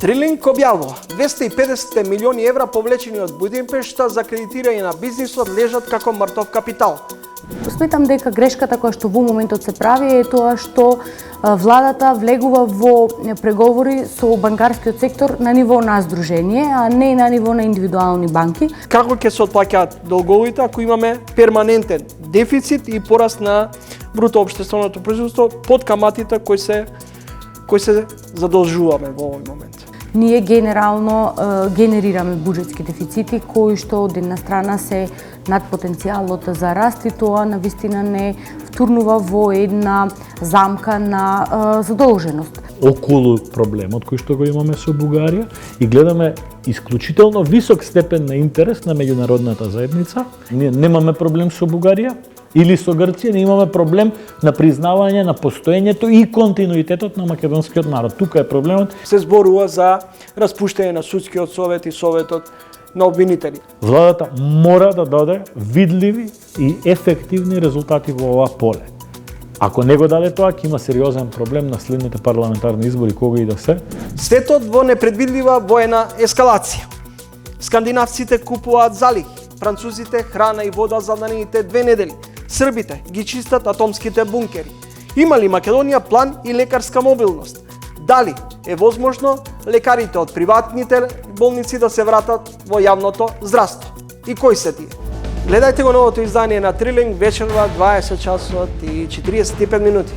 Трилинг објавува 250 милиони евра повлечени од Будимпешта за кредитирање на бизнисот лежат како мртов капитал. Сметам дека грешката која што во моментот се прави е тоа што владата влегува во преговори со банкарскиот сектор на ниво на здружение, а не на ниво на индивидуални банки. Како ќе се отплаќаат долговите ако имаме перманентен дефицит и пораст на бруто општественото производство под каматите кои се задолжуваме во овој момент? Ние генерално генерираме буџетски дефицити кои што од една страна се над потенцијалот за раст и тоа навистина не втурнува во една замка на задолженост. Околу проблемот кој што го имаме со Бугарија и гледаме исклучително висок степен на интерес на меѓународната заедница. Ние немаме проблем со Бугарија или со Грција, ние имаме проблем на признавање на постоењето и континуитетот на македонскиот народ. Тука е проблемот. Се зборува за распуштање на судскиот совет и советот на обвинители. Владата мора да даде видливи и ефективни резултати во ова поле. Ако не го даде тоа, ќе има сериозен проблем на следните парламентарни избори, кога и да се. Светот во непредвидлива воена ескалација. Скандинавците купуваат залихи, французите храна и вода за наредните 2 недели. Србите ги чистат атомските бункери. Има ли Македонија план и лекарска мобилност? Дали е возможно лекарите од приватните болници да се вратат во јавното здравство? И кои се тие? Гледајте го новото издание на Трилинг вечерва 20 часот и 45 минути.